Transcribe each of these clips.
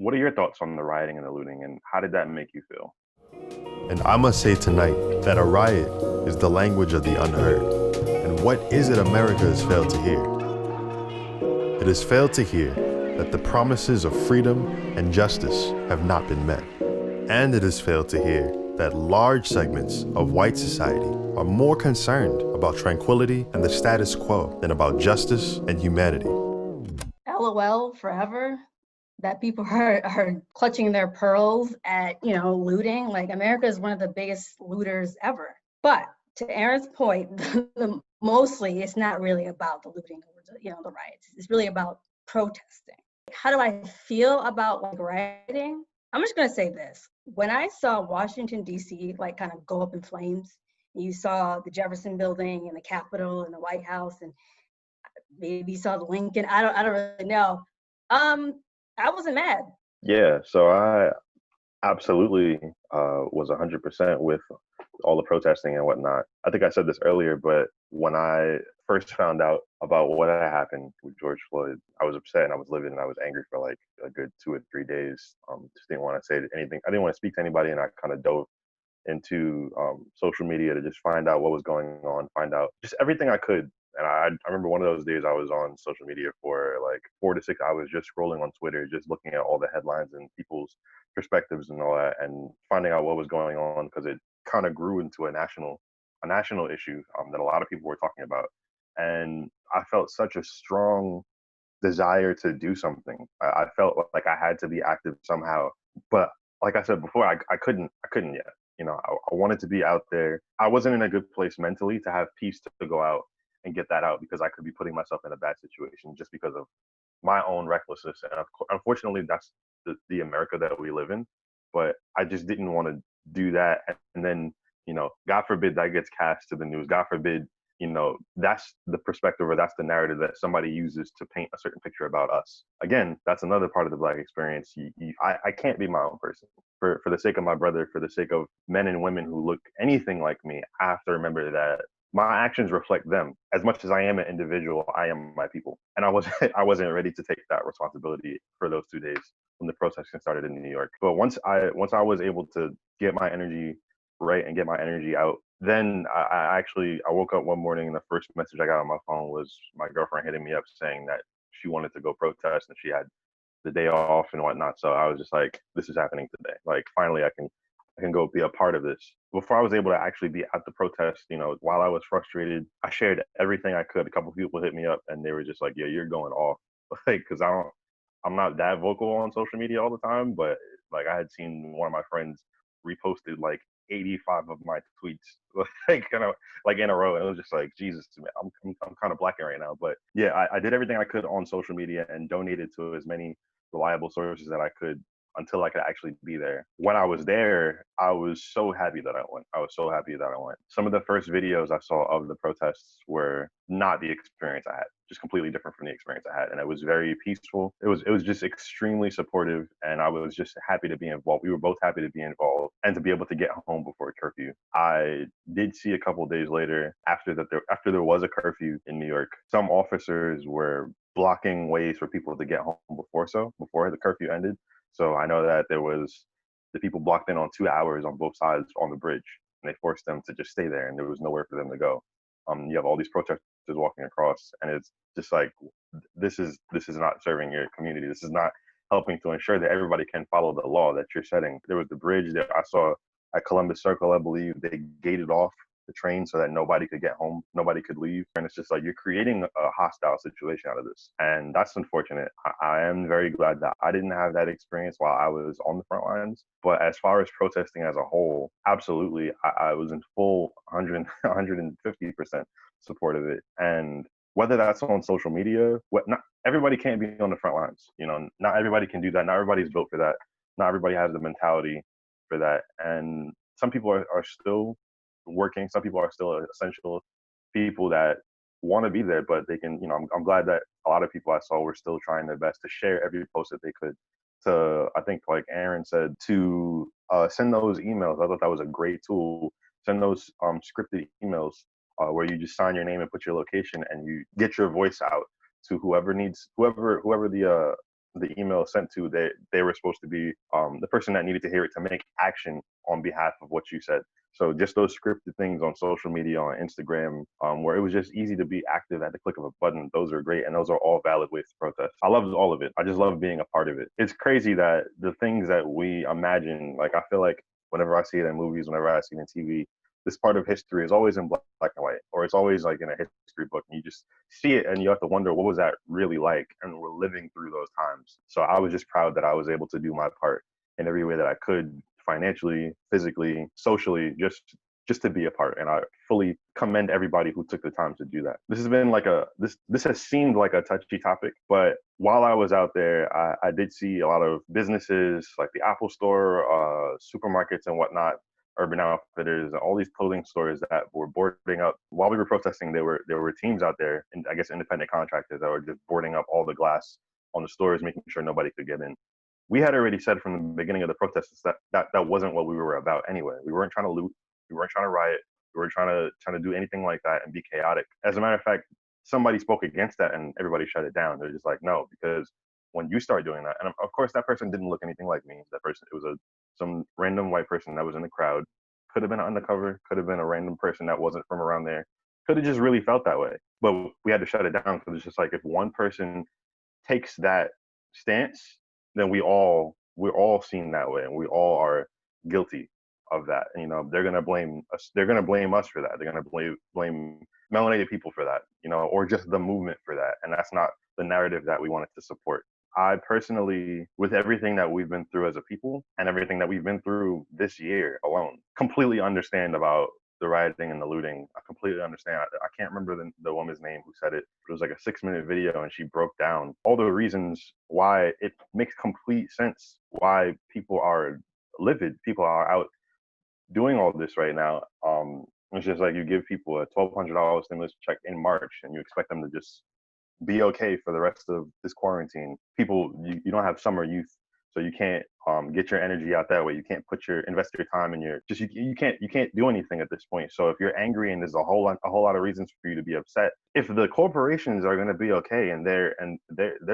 What are your thoughts on the rioting and the looting, and how did that make you feel? And I must say tonight that a riot is the language of the unheard. And what is it America has failed to hear? It has failed to hear that the promises of freedom and justice have not been met. And it has failed to hear that large segments of white society are more concerned about tranquility and the status quo than about justice and humanity. LOL forever. That people are clutching their pearls at, looting. Like, America is one of the biggest looters ever. But to Aaron's point, mostly it's not really about the looting or the riots. It's really about protesting. How do I feel about rioting? I'm just gonna say this. When I saw Washington, D.C. kind of go up in flames, and you saw the Jefferson Building and the Capitol and the White House, and maybe you saw the Lincoln, I don't really know. I wasn't mad. Yeah, so I absolutely was 100% with all the protesting and whatnot. I think I said this earlier, but when I first found out about what had happened with George Floyd, I was upset and I was livid and I was angry for like a good 2 or 3 days. Just didn't want to say anything. I didn't want to speak to anybody, and I kind of dove into social media to just find out what was going on, find out just everything I could. And I remember one of those days I was on social media for like 4 to 6 hours, just scrolling on Twitter, just looking at all the headlines and people's perspectives and all that, and finding out what was going on, because it kind of grew into a national issue that a lot of people were talking about. And I felt such a strong desire to do something. I felt like I had to be active somehow. But like I said before, I couldn't yet. I wanted to be out there. I wasn't in a good place mentally to have peace to go out and get that out, because I could be putting myself in a bad situation just because of my own recklessness. And unfortunately, that's the America that we live in. But I just didn't want to do that. And then, God forbid that gets cast to the news. God forbid, that's the perspective, or that's the narrative that somebody uses to paint a certain picture about us. Again, that's another part of the Black experience. I can't be my own person. For the sake of my brother, for the sake of men and women who look anything like me, I have to remember that my actions reflect them. As much as I am an individual, I am my people. And I wasn't I wasn't ready to take that responsibility for those 2 days when the protesting started in New York. But once I was able to get my energy right and get my energy out, then I woke up one morning and the first message I got on my phone was my girlfriend hitting me up saying that she wanted to go protest and she had the day off and whatnot. So I was just like, this is happening today. Like, finally I can go be a part of this. Before I was able to actually be at the protest, while I was frustrated, I shared everything I could. A couple of people hit me up and they were just like, yeah, you're going off. Like, because I'm not that vocal on social media all the time, but like, I had seen one of my friends reposted like 85 of my tweets, like, kind of like in a row, and it was just like, Jesus, man, I'm kind of blacking right now. But yeah, I did everything I could on social media and donated to as many reliable sources that I could until I could actually be there. When I was there, I was so happy that I went. I was so happy that I went. Some of the first videos I saw of the protests were not the experience I had, just completely different from the experience I had. And it was very peaceful. It was just extremely supportive, and I was just happy to be involved. We were both happy to be involved and to be able to get home before curfew. I did see a couple of days later, after there was a curfew in New York, some officers were blocking ways for people to get home before the curfew ended. So I know that the people blocked in on 2 hours on both sides on the bridge, and they forced them to just stay there, and there was nowhere for them to go. You have all these protesters walking across, and it's just like, this is not serving your community. This is not helping to ensure that everybody can follow the law that you're setting. There was the bridge that I saw at Columbus Circle, I believe. They gated off the train so that nobody could get home, nobody could leave. And it's just like, you're creating a hostile situation out of this. And that's unfortunate. I am very glad that I didn't have that experience while I was on the front lines. But as far as protesting as a whole, absolutely, I was in full 150% support of it. And whether that's on social media, not everybody can't be on the front lines. Not everybody can do that. Not everybody's built for that. Not everybody has the mentality for that. And some people are still working. Some people are still essential people that want to be there, but they can, I'm glad that a lot of people I saw were still trying their best to share every post that they could, to, I think, like Aaron said, to send those emails. I thought that was a great tool. Send those scripted emails where you just sign your name and put your location, and you get your voice out to whoever the the email sent to, they were supposed to be the person that needed to hear it to make action on behalf of what you said. So just those scripted things on social media, on Instagram, where it was just easy to be active at the click of a button, those are great. And those are all valid ways to protest. I love all of it. I just love being a part of it. It's crazy that the things that we imagine, like I feel like whenever I see it in movies, whenever I see it in TV, this part of history is always in black and white, or it's always like in a history book. And you just see it and you have to wonder, what was that really like? And we're living through those times. So I was just proud that I was able to do my part in every way that I could, financially, physically, socially, just to be a part. And I fully commend everybody who took the time to do that. This has been like this has seemed like a touchy topic, but while I was out there, I did see a lot of businesses like the Apple Store, supermarkets and whatnot, Urban Outfitters, all these clothing stores that were boarding up. While we were protesting, there were teams out there, and I guess independent contractors that were just boarding up all the glass on the stores, making sure nobody could get in. We had already said from the beginning of the protests that wasn't what we were about anyway. We weren't trying to loot. We weren't trying to riot. We weren't trying to do anything like that and be chaotic. As a matter of fact, somebody spoke against that and everybody shut it down. They're just like, no, because when you start doing that, and of course that person didn't look anything like me. That person, it was some random white person that was in the crowd. Could have been undercover. Could have been a random person that wasn't from around there. Could have just really felt that way. But we had to shut it down because it's just like, if one person takes that stance, then we're all seen that way, and we all are guilty of that. And, they're gonna blame us. They're gonna blame us for that. They're gonna blame melanated people for that, or just the movement for that. And that's not the narrative that we wanted to support. I personally, with everything that we've been through as a people and everything that we've been through this year alone, completely understand about the rioting and the looting. I completely understand. I can't remember the woman's name who said it. It was like a 6-minute video, and she broke down all the reasons why it makes complete sense why people are livid. People are out doing all this right now. It's just like, you give people a $1,200 stimulus check in March, and you expect them to just be okay for the rest of this quarantine. People, you don't have summer youth, so you can't get your energy out that way. You can't invest your time and you can't do anything at this point. So if you're angry and there's a whole lot of reasons for you to be upset, if the corporations are going to be okay and they're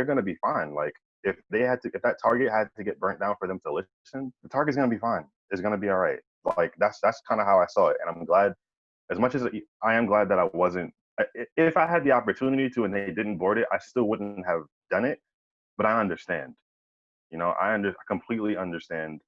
going to be fine, like if that Target had to get burnt down for them to listen, the Target's going to be fine. It's going to be all right. Like that's kind of how I saw it, and I'm glad. As much as I am glad that I wasn't. If I had the opportunity to and they didn't board it, I still wouldn't have done it. But I understand. I completely understand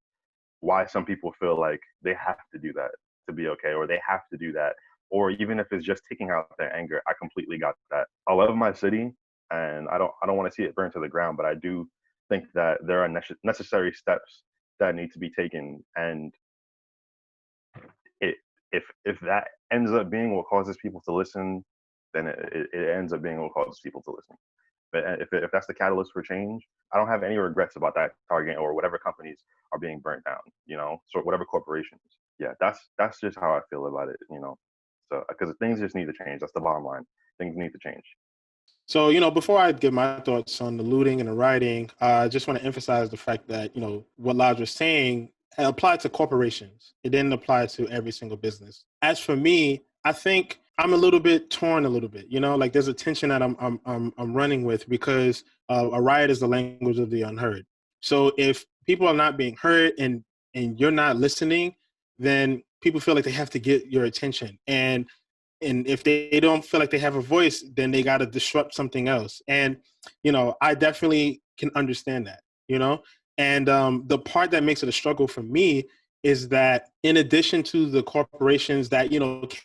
why some people feel like they have to do that to be okay, or they have to do that, or even if it's just taking out their anger. I completely got that. I love my city, and I don't want to see it burn to the ground, but I do think that there are necessary steps that need to be taken, and if that ends up being what causes people to listen, then it ends up being what causes people to listen. But if that's the catalyst for change, I don't have any regrets about that Target or whatever companies are being burnt down, so whatever corporations. Yeah, that's just how I feel about it, So, because things just need to change. That's the bottom line. Things need to change. So, before I give my thoughts on the looting and the rioting, I just want to emphasize the fact that, what Lodge was saying applied to corporations. It didn't apply to every single business. As for me, I think I'm a little bit torn a little bit, like there's a tension that I'm running with, because a riot is the language of the unheard. So if people are not being heard and you're not listening, then people feel like they have to get your attention. And if they don't feel like they have a voice, then they got to disrupt something else. And, I definitely can understand that, And the part that makes it a struggle for me is that in addition to the corporations that,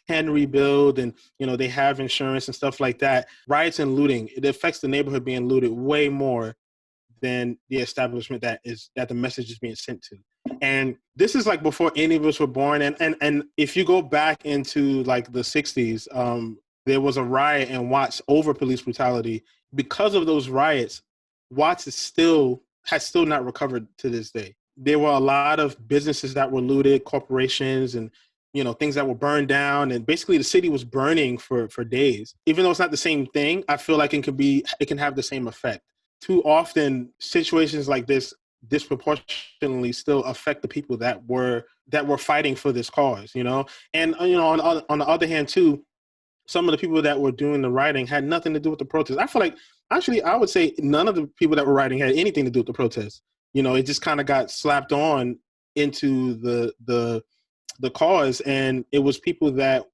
can rebuild and, they have insurance and stuff like that, riots and looting, it affects the neighborhood being looted way more than the establishment that the message is being sent to. And this is like before any of us were born. And if you go back into like the 60s, there was a riot in Watts over police brutality. Because of those riots, Watts has still not recovered to this day. There were a lot of businesses that were looted, corporations, and things that were burned down, and basically the city was burning for days. Even though it's not the same thing, I feel like it can have the same effect. Too often, situations like this disproportionately still affect the people that were fighting for this cause, And on the other hand too, some of the people that were doing the rioting had nothing to do with the protest. I feel like Actually, I would say none of the people that were rioting had anything to do with the protest. You know, it just kind of got slapped on into the cause, and it was people that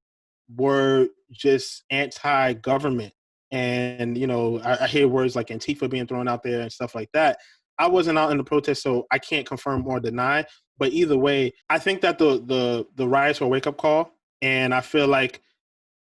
were just anti-government. And, you know, I hear words like Antifa being thrown out there and stuff like that. I wasn't out in the protest, so I can't confirm or deny. But either way, I think that the riots were a wake-up call. And I feel like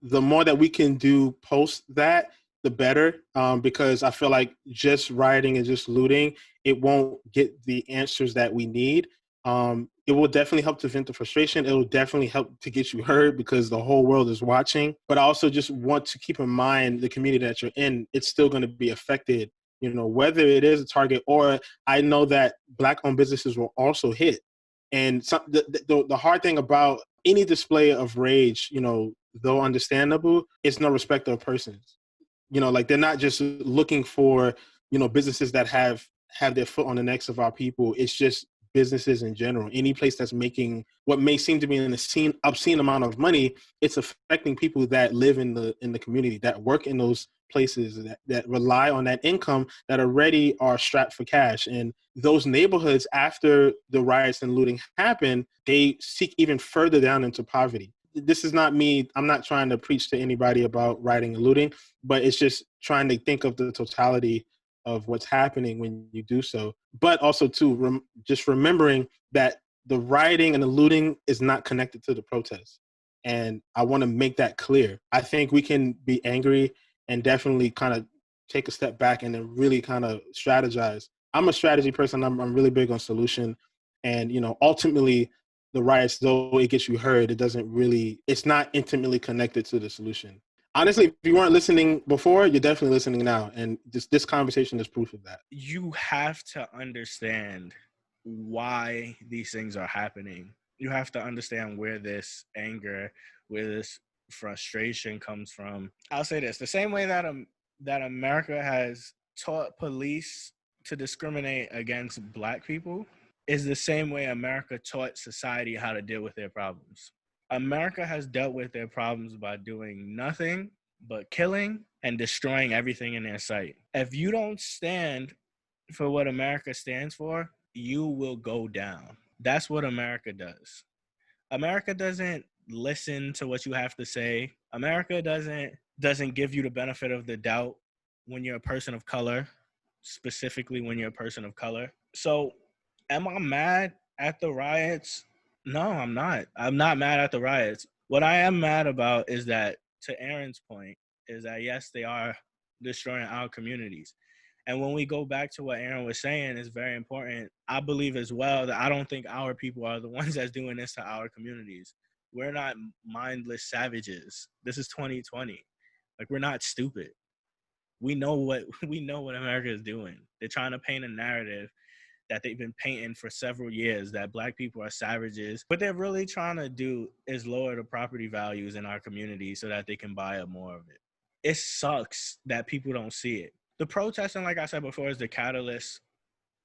the more that we can do post that, the better, because I feel like just rioting and just looting, it won't get the answers that we need. It will definitely help to vent the frustration. It will definitely help to get you heard because the whole world is watching. But I also just want to keep in mind the community that you're in, it's still going to be affected, you know, whether it is a target or I know that Black-owned businesses will also hit. And the hard thing about any display of rage, you know, though understandable, it's no respect of persons. You know, like they're not just looking for, you know, businesses that have their foot on the necks of our people. It's just businesses in general. Any place that's making what may seem to be an obscene amount of money, it's affecting people that live in the community, that work in those places, that rely on that income, that already are strapped for cash. And those neighborhoods, after the riots and looting happen, they seek even further down into poverty. This is not me. I'm not trying to preach to anybody about rioting and looting, but it's just trying to think of the totality of what's happening when you do so. But also, too, just remembering that the rioting and the looting is not connected to the protest. And I want to make that clear. I think we can be angry and definitely kind of take a step back and then really kind of strategize. I'm a strategy person. I'm really big on solution. And, you know, ultimately, the riots, though it gets you heard, it's not intimately connected to the solution. Honestly, if you weren't listening before, you're definitely listening now. And this conversation is proof of that. You have to understand why these things are happening. You have to understand where this anger, where this frustration comes from. I'll say this, the same way that America has taught police to discriminate against Black people is the same way America taught society how to deal with their problems. America has dealt with their problems by doing nothing but killing and destroying everything in their sight. If you don't stand for what America stands for, you will go down. That's what America does. America doesn't listen to what you have to say. America doesn't give you the benefit of the doubt when you're a person of color, specifically when you're a person of color. So, am I mad at the riots? No, I'm not. I'm not mad at the riots. What I am mad about is that, to Aaron's point, is that yes, they are destroying our communities. And when we go back to what Aaron was saying, is very important. I believe as well that I don't think our people are the ones that's doing this to our communities. We're not mindless savages. This is 2020. Like, we're not stupid. We know what America is doing. They're trying to paint a narrative that they've been painting for several years, that Black people are savages. What they're really trying to do is lower the property values in our community so that they can buy up more of it. It sucks that people don't see it. The protesting, like I said before, is the catalyst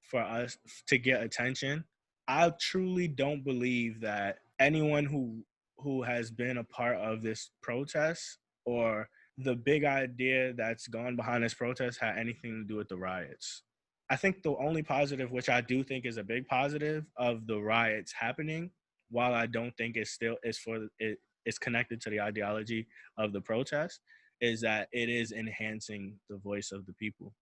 for us to get attention. I truly don't believe that anyone who has been a part of this protest or the big idea that's gone behind this protest had anything to do with the riots. I think the only positive, which I do think is a big positive of the riots happening, while I don't think it's connected to the ideology of the protest, is that it is enhancing the voice of the people.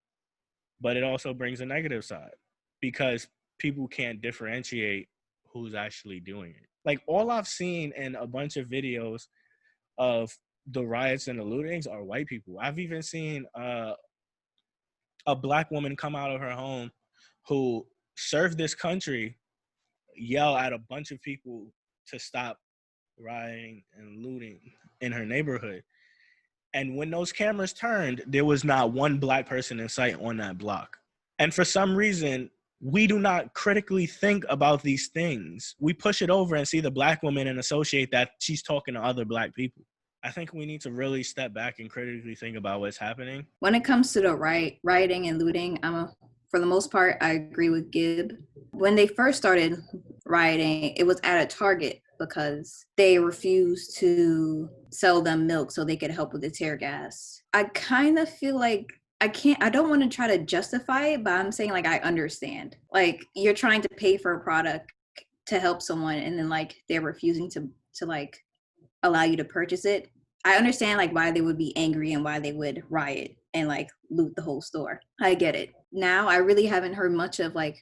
But it also brings a negative side because people can't differentiate who's actually doing it. Like, all I've seen in a bunch of videos of the riots and the lootings are white people. I've even seen a Black woman come out of her home who served this country yell at a bunch of people to stop rioting and looting in her neighborhood. And when those cameras turned, there was not one Black person in sight on that block. And for some reason, we do not critically think about these things. We push it over and see the Black woman and associate that she's talking to other Black people. I think we need to really step back and critically think about what's happening. When it comes to the rioting and looting, for the most part, I agree with Gib. When they first started rioting, it was at a Target because they refused to sell them milk so they could help with the tear gas. I kind of feel like I don't want to try to justify it, but I'm saying like I understand. Like you're trying to pay for a product to help someone and then like they're refusing to like allow you to purchase it. I understand like why they would be angry and why they would riot and like loot the whole store. I get it. Now I really haven't heard much of like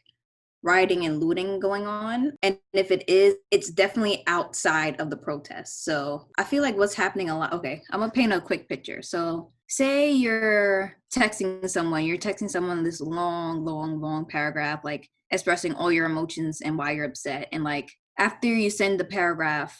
rioting and looting going on. And if it is, it's definitely outside of the protests. So I feel like what's happening a lot. Okay, I'm gonna paint a quick picture. So say you're texting someone this long paragraph, like expressing all your emotions and why you're upset. And like after you send the paragraph,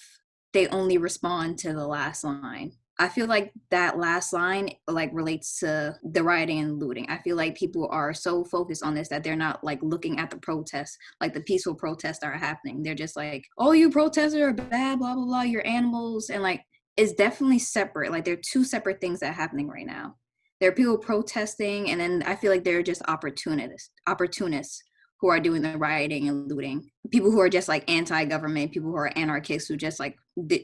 they only respond to the last line. I feel like that last line like relates to the rioting and looting. I feel like people are so focused on this that they're not like looking at the protests, like the peaceful protests that are happening. They're just like, oh, you protesters are bad, blah, blah, blah, you're animals. And like, it's definitely separate. Like there are two separate things that are happening right now. There are people protesting, and then I feel like they're just opportunists who are doing the rioting and looting. People who are just like anti-government, people who are anarchists who just like,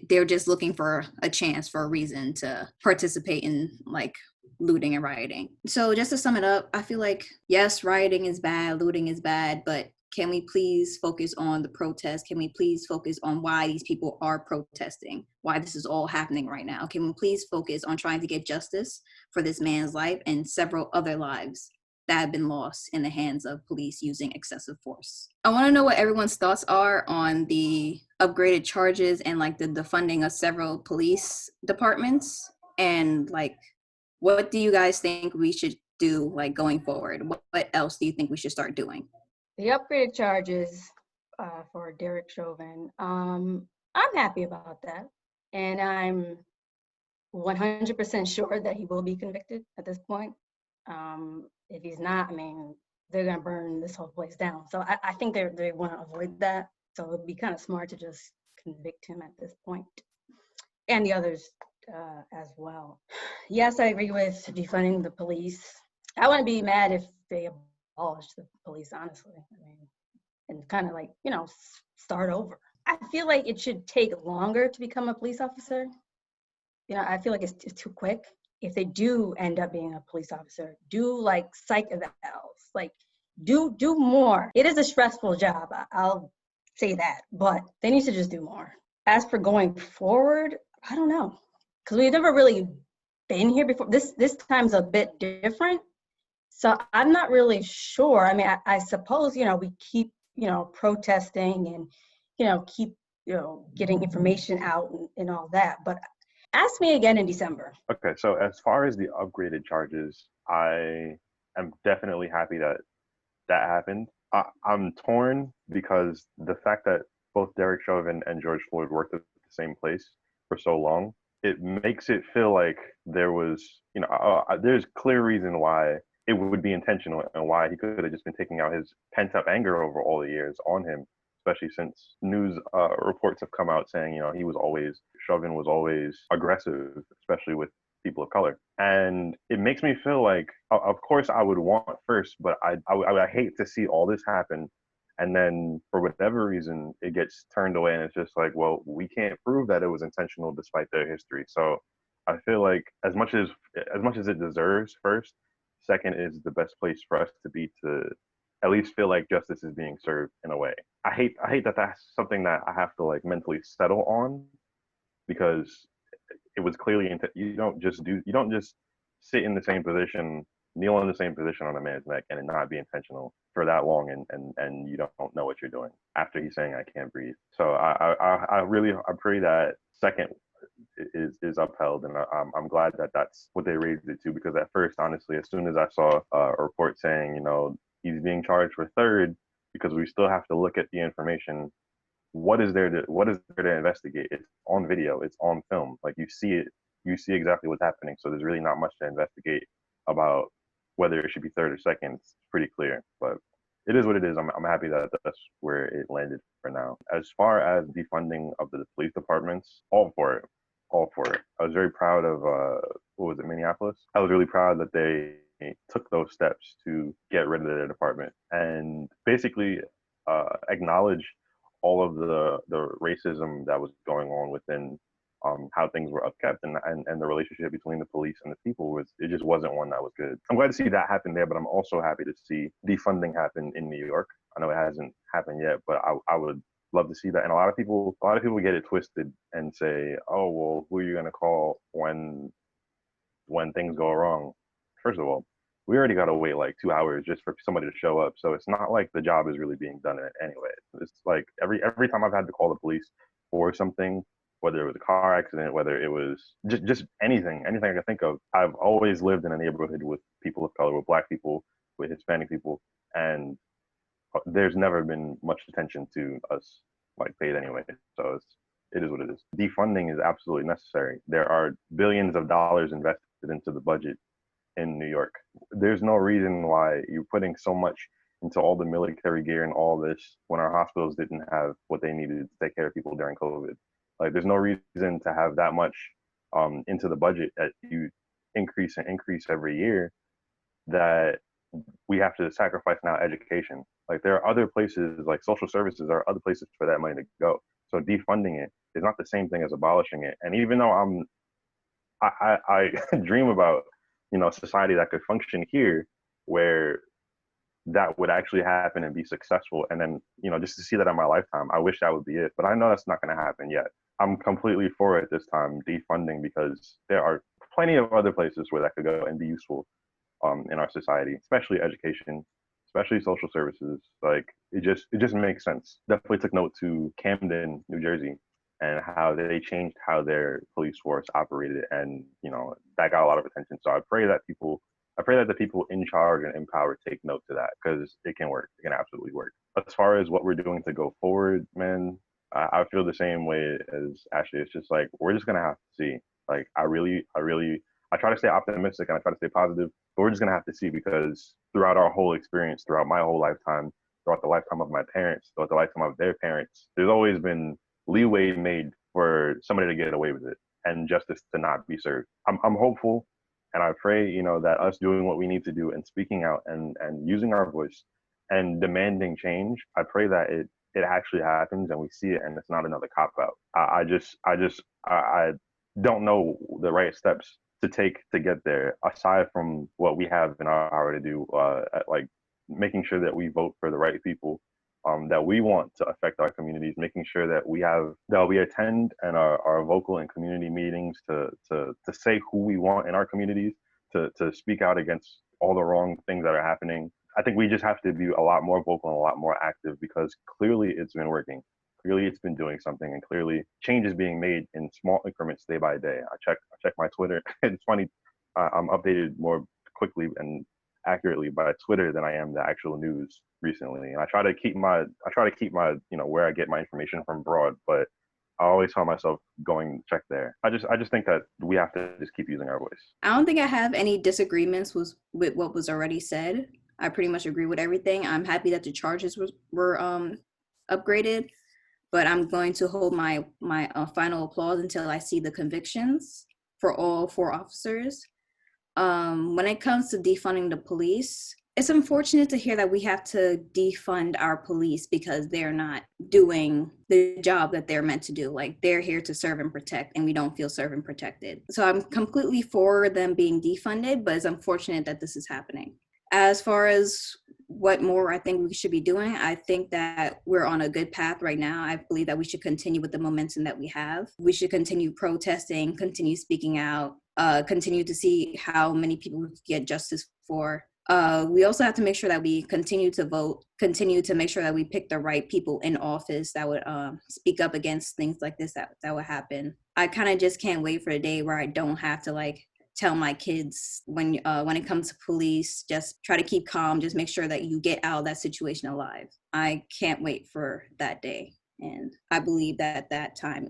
they're just looking for a chance, for a reason to participate in like looting and rioting. So just to sum it up, I feel like, yes, rioting is bad, looting is bad, but can we please focus on the protest? Can we please focus on why these people are protesting, why this is all happening right now? Can we please focus on trying to get justice for this man's life and several other lives that have been lost in the hands of police using excessive force? I want to know what everyone's thoughts are on the upgraded charges and like the defunding of several police departments, and like what do you guys think we should do like going forward? What else do you think we should start doing? The upgraded charges for Derek Chauvin, I'm happy about that. And I'm 100% sure that he will be convicted at this point. If he's not, I mean, they're gonna burn this whole place down. So I think they want to avoid that. So it'd be kind of smart to just convict him at this point, and the others as well. Yes, I agree with defunding the police. I wouldn't be mad if they abolished the police, honestly. I mean, and kind of like, you know, start over. I feel like it should take longer to become a police officer. You know, I feel like it's too quick. If they do end up being a police officer, do like psych evals, like do more. It is a stressful job, I'll say that, but they need to just do more. As for going forward, I don't know, because we've never really been here before. This time's a bit different, so I'm not really sure. I mean, I suppose, you know, we keep, you know, protesting and, you know, keep, you know, getting information out and all that, but ask me again in December. Okay, so as far as the upgraded charges, I am definitely happy that that happened. I'm torn because the fact that both Derek Chauvin and George Floyd worked at the same place for so long, it makes it feel like there was, you know, there's clear reason why it would be intentional and why he could have just been taking out his pent up anger over all the years on him, especially since news reports have come out saying, you know, Chauvin was always aggressive, especially with people of color. And it makes me feel like, of course, I would want first, but I hate to see all this happen. And then for whatever reason, it gets turned away. And it's just like, well, we can't prove that it was intentional despite their history. So I feel like as much as it deserves first, second is the best place for us to be to at least feel like justice is being served in a way. I hate that that's something that I have to like mentally settle on, because it was clearly you don't just sit in the same position, kneel in the same position on a man's neck and it not be intentional for that long, and you don't know what you're doing after he's saying I can't breathe. So I really pray that second is upheld, and I'm glad that that's what they raised it to, because at first, honestly, as soon as I saw a report saying, you know, he's being charged for third, because we still have to look at the information. What is there to investigate? It's on video, it's on film. Like you see exactly what's happening. So there's really not much to investigate about whether it should be third or second. It's pretty clear, but it is what it is. I'm happy that that's where it landed for now. As far as defunding of the police departments, all for it. I was very proud of Minneapolis. I was really proud that they took those steps to get rid of their department and basically acknowledge all of the racism that was going on within how things were upkept and the relationship between the police and the people it just wasn't one that was good. I'm glad to see that happen there, but I'm also happy to see defunding happen in New York. I know it hasn't happened yet, but I would love to see that. And a lot of people get it twisted and say, oh, well, who are you going to call when things go wrong? First of all, we already got to wait like 2 hours just for somebody to show up. So it's not like the job is really being done anyway. It's like every time I've had to call the police for something, whether it was a car accident, whether it was just anything I can think of. I've always lived in a neighborhood with people of color, with Black people, with Hispanic people, and there's never been much attention to us like paid anyway. So it is what it is. Defunding is absolutely necessary. There are billions of dollars invested into the budget in New York. There's no reason why you're putting so much into all the military gear and all this when our hospitals didn't have what they needed to take care of people during COVID. Like, there's no reason to have that much into the budget that you increase every year, that we have to sacrifice now education. Like, there are other places, like social services are other places for that money to go. So defunding it is not the same thing as abolishing it. And even though I dream about, a society that could function here where that would actually happen and be successful, and then, just to see that in my lifetime, I wish that would be it. But I know that's not going to happen yet. I'm completely for it this time, defunding, because there are plenty of other places where that could go and be useful in our society, especially education, especially social services. Like, it just makes sense. Definitely took note to Camden, New Jersey, and how they changed how their police force operated, and that got a lot of attention. So I pray that the people in charge and in power take note to that, because it can work. It can absolutely work. As far as what we're doing to go forward, man, I feel the same way as Ashley. It's just like, we're just gonna have to see. Like, I try to stay optimistic and I try to stay positive, but we're just gonna have to see, because throughout our whole experience, throughout my whole lifetime, throughout the lifetime of my parents, throughout the lifetime of their parents, there's always been leeway made for somebody to get away with it and justice to not be served. I'm hopeful, and I pray, that us doing what we need to do and speaking out and using our voice and demanding change, I pray that it actually happens and we see it and it's not another cop out. I don't know the right steps to take to get there, aside from what we have in our power to do, like making sure that we vote for the right people that we want to affect our communities, making sure that we attend and are vocal in community meetings to say who we want in our communities, to speak out against all the wrong things that are happening. I think we just have to be a lot more vocal and a lot more active, because clearly it's been working. Clearly it's been doing something, and clearly change is being made in small increments day by day. I check my Twitter. It's funny, I'm updated more quickly and accurately by Twitter than I am the actual news recently. And I try to keep my where I get my information from broad, but I always find myself going to check there. I just think that we have to just keep using our voice. I don't think I have any disagreements with what was already said. I pretty much agree with everything. I'm happy that the charges were upgraded, but I'm going to hold my final applause until I see the convictions for all 4 officers. When it comes to defunding the police, it's unfortunate to hear that we have to defund our police because they're not doing the job that they're meant to do. Like, they're here to serve and protect, and we don't feel served and protected. So I'm completely for them being defunded, but it's unfortunate that this is happening. As far as what more I think we should be doing, I think that we're on a good path right now. I believe that we should continue with the momentum that we have. We should continue protesting, continue speaking out, continue to see how many people we get justice for. We also have to make sure that we continue to vote, continue to make sure that we pick the right people in office that would speak up against things like this that would happen. I kind of just can't wait for a day where I don't have to tell my kids when it comes to police, just try to keep calm, just make sure that you get out of that situation alive. I can't wait for that day. And I believe that time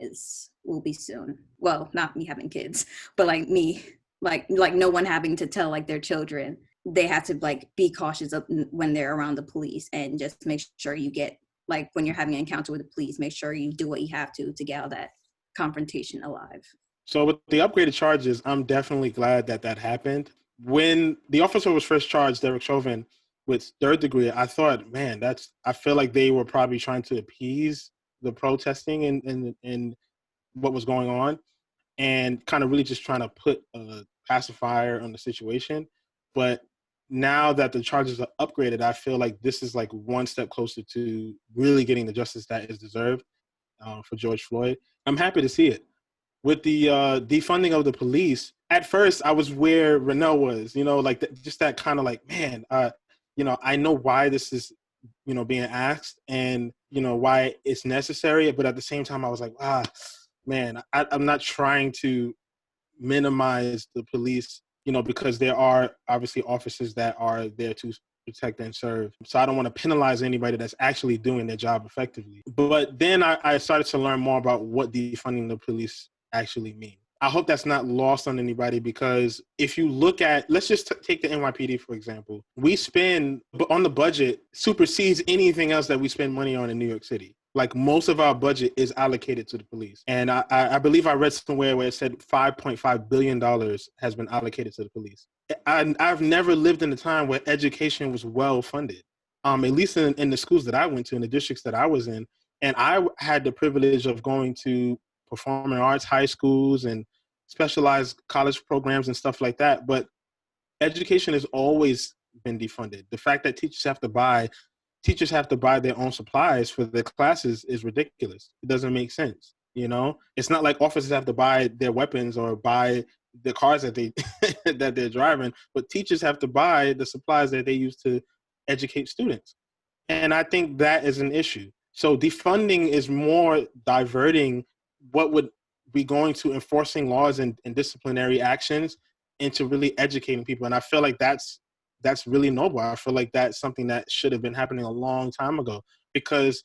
will be soon. Well, not me having kids, but me, no one having to tell their children. They have to be cautious when they're around the police, and just make sure you get, when you're having an encounter with the police, make sure you do what you have to get out of that confrontation alive. So with the upgraded charges, I'm definitely glad that happened. When the officer was first charged, Derek Chauvin, with 3rd degree, I thought, man, I feel like they were probably trying to appease the protesting and what was going on. and kind of really just trying to put a pacifier on the situation. But now that the charges are upgraded, I feel like this is like one step closer to really getting the justice that is deserved for George Floyd. I'm happy to see it. With the defunding of the police, at first I was where Rinelle was, like just that kind of like, man, I know why this is, being asked and, why it's necessary. But at the same time, I was like, man, I'm not trying to minimize the police, because there are obviously officers that are there to protect and serve. So I don't want to penalize anybody that's actually doing their job effectively. But then I started to learn more about what defunding the police actually means. I hope that's not lost on anybody, because if you look at, let's just take the NYPD, for example. We spend on the budget supersedes anything else that we spend money on in New York City. Like most of our budget is allocated to the police. And I believe I read somewhere where it said $5.5 billion has been allocated to the police. I've never lived in a time where education was well funded, at least in the schools that I went to, in the districts that I was in. And I had the privilege of going to performing arts high schools and specialized college programs and stuff like that. But education has always been defunded. The fact that teachers have to buy their own supplies for their classes is ridiculous. It doesn't make sense. It's not like officers have to buy their weapons or buy the cars that that they're driving, but teachers have to buy the supplies that they use to educate students. And I think that is an issue. So defunding is more diverting what would be going to enforcing laws and disciplinary actions into really educating people. And I feel like that's really noble. I feel like that's something that should have been happening a long time ago, because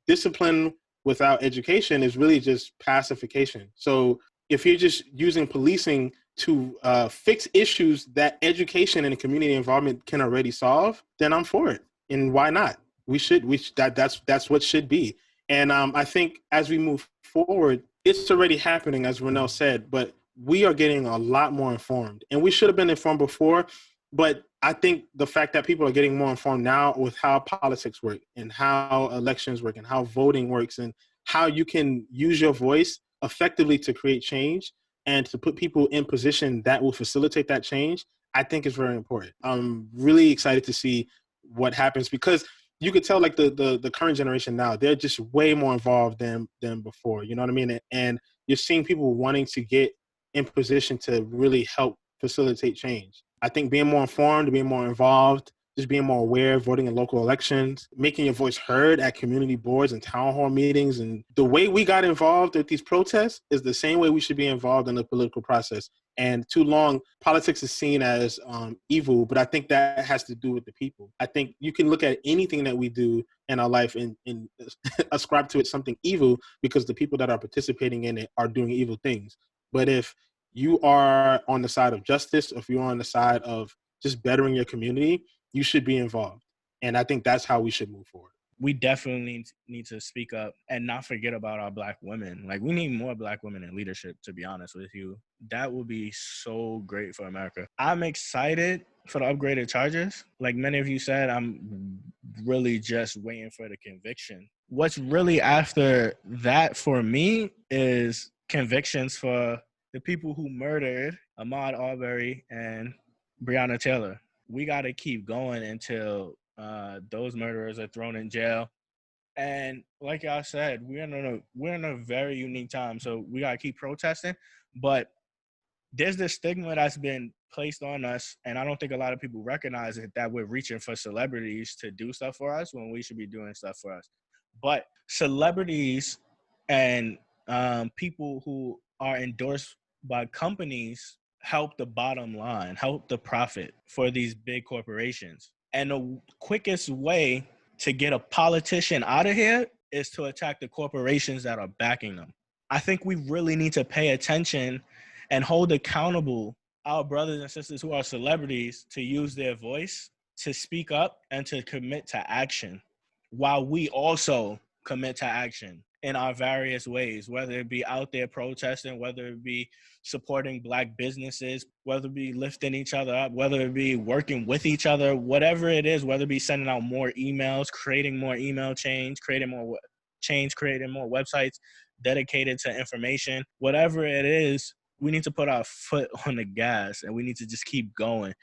discipline without education is really just pacification. So if you're just using policing to fix issues that education and community involvement can already solve, then I'm for it. And why not? That's what should be. And I think as we move forward, it's already happening, as Rinelle said, but we are getting a lot more informed. And we should have been informed before, but I think the fact that people are getting more informed now with how politics work and how elections work and how voting works and how you can use your voice effectively to create change and to put people in position that will facilitate that change, I think is very important. I'm really excited to see what happens, because you could tell like the current generation now, they're just way more involved than before. You know what I mean? And you're seeing people wanting to get in position to really help facilitate change. I think being more informed, being more involved, just being more aware, voting in local elections, making your voice heard at community boards and town hall meetings. And the way we got involved at these protests is the same way we should be involved in the political process. And too long, politics is seen as evil, but I think that has to do with the people. I think you can look at anything that we do in our life and ascribe to it something evil because the people that are participating in it are doing evil things. But if you are on the side of justice, if you're on the side of just bettering your community, you should be involved. And I think that's how we should move forward. We definitely need to speak up and not forget about our Black women. Like, we need more Black women in leadership, to be honest with you. That would be so great for America. I'm excited for the upgraded charges. Like many of you said, I'm really just waiting for the conviction. What's really after that for me is convictions for the people who murdered Ahmaud Arbery and Breonna Taylor. We got to keep going until those murderers are thrown in jail. And like y'all said, we're in a very unique time. So we got to keep protesting. But there's this stigma that's been placed on us, and I don't think a lot of people recognize it, that we're reaching for celebrities to do stuff for us when we should be doing stuff for us. But celebrities and people who are endorsed by companies help the bottom line, help the profit for these big corporations. And the quickest way to get a politician out of here is to attack the corporations that are backing them. I think we really need to pay attention and hold accountable our brothers and sisters who are celebrities to use their voice, to speak up, and to commit to action, while we also commit to action in our various ways, whether it be out there protesting, whether it be supporting Black businesses, whether it be lifting each other up, whether it be working with each other, whatever it is, whether it be sending out more emails, creating more email chains, creating more websites, dedicated to information, whatever it is, we need to put our foot on the gas and we need to just keep going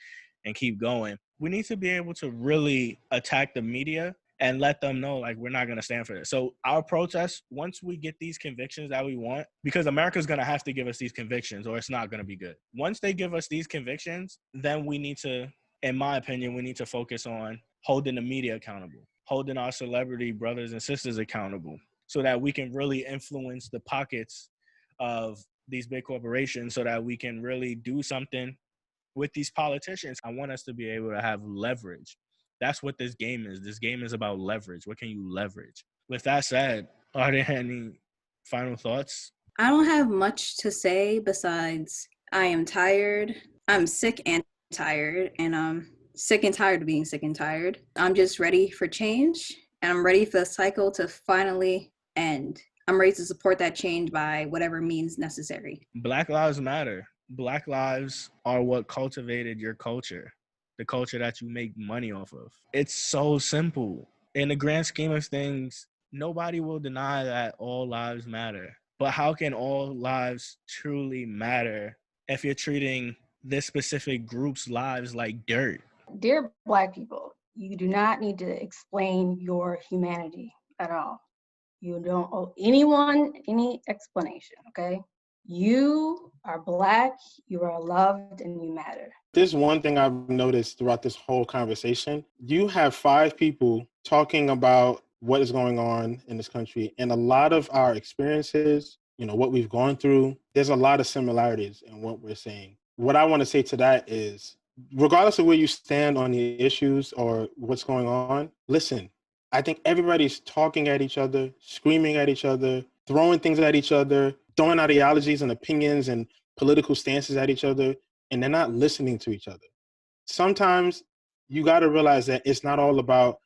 and keep going. We need to be able to really attack the media and let them know, like, we're not going to stand for this. So our protests, once we get these convictions that we want, because America's going to have to give us these convictions or it's not going to be good. Once they give us these convictions, then we need to, in my opinion, we need to focus on holding the media accountable, holding our celebrity brothers and sisters accountable so that we can really influence the pockets of these big corporations so that we can really do something with these politicians. I want us to be able to have leverage. That's what this game is. This game is about leverage. What can you leverage? With that said, are there any final thoughts? I don't have much to say besides I am tired. I'm sick and tired, and I'm sick and tired of being sick and tired. I'm just ready for change, and I'm ready for the cycle to finally end. I'm ready to support that change by whatever means necessary. Black Lives Matter. Black lives are what cultivated your culture. The culture that you make money off of. It's so simple. In the grand scheme of things, nobody will deny that all lives matter. But how can all lives truly matter if you're treating this specific group's lives like dirt? Dear Black people, you do not need to explain your humanity at all. You don't owe anyone any explanation, okay? You are Black, you are loved, and you matter. There's one thing I've noticed throughout this whole conversation. You have 5 people talking about what is going on in this country, and a lot of our experiences, what we've gone through, there's a lot of similarities in what we're saying. What I want to say to that is, regardless of where you stand on the issues or what's going on, listen, I think everybody's talking at each other, screaming at each other, throwing things at each other, throwing ideologies and opinions and political stances at each other, and they're not listening to each other. Sometimes you got to realize that it's not all about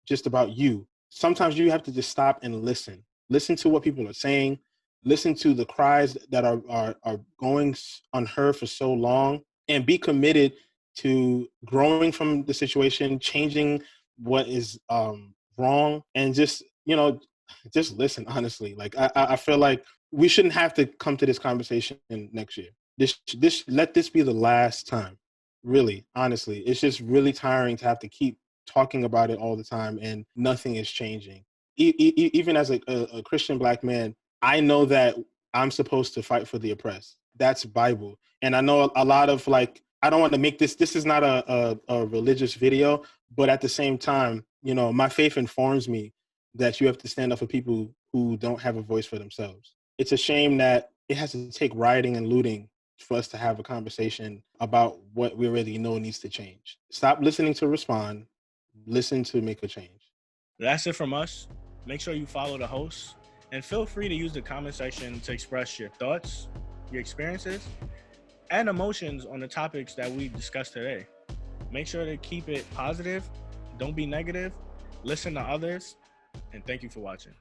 just about you. Sometimes you have to just stop and listen. Listen to what people are saying. Listen to the cries that are going unheard for so long, and be committed to growing from the situation, changing what is wrong, and just listen, honestly. Like, I feel like we shouldn't have to come to this conversation next year. Let this be the last time. Really, honestly, it's just really tiring to have to keep talking about it all the time and nothing is changing. Even as a Christian Black man, I know that I'm supposed to fight for the oppressed. That's Bible. And I know a lot of, like, I don't want to make this is not a religious video, but at the same time, my faith informs me that you have to stand up for people who don't have a voice for themselves. It's a shame that it has to take rioting and looting for us to have a conversation about what we already know needs to change. Stop listening to respond, listen to make a change. That's it from us. Make sure you follow the host and feel free to use the comment section to express your thoughts, your experiences, and emotions on the topics that we discussed today. Make sure to keep it positive, don't be negative, listen to others, and thank you for watching.